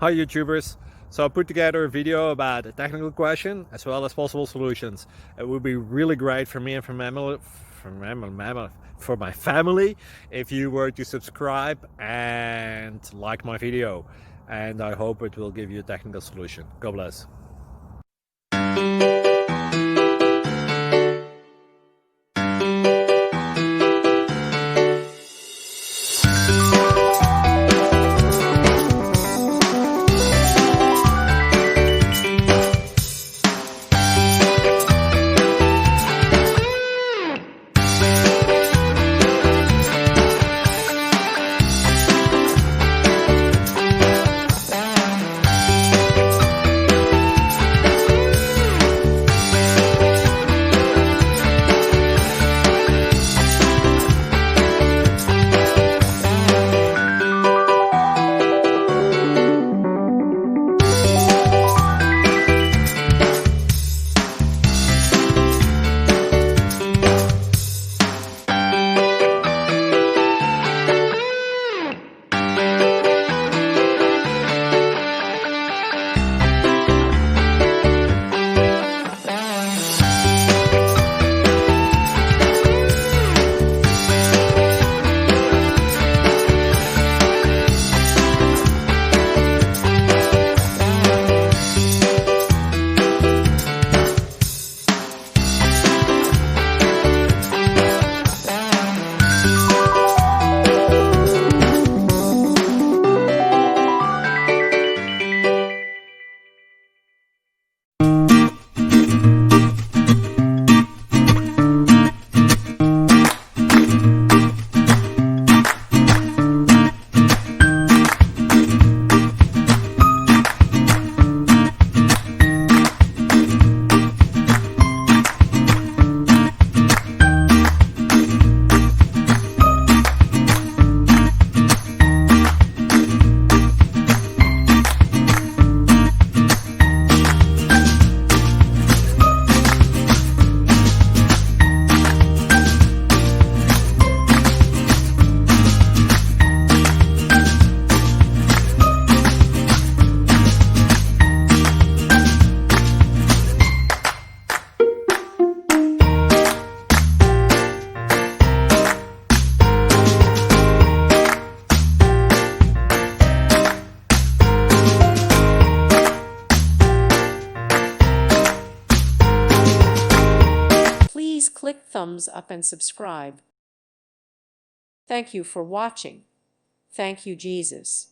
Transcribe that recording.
Hi YouTubers. So I put together a video about a technical question as well as possible solutions. It would be really great for me and for my family if you were to subscribe and like my video. And I hope it will give you a technical solution. God bless. Please click thumbs up and subscribe. Thank you for watching. Thank you, Jesus.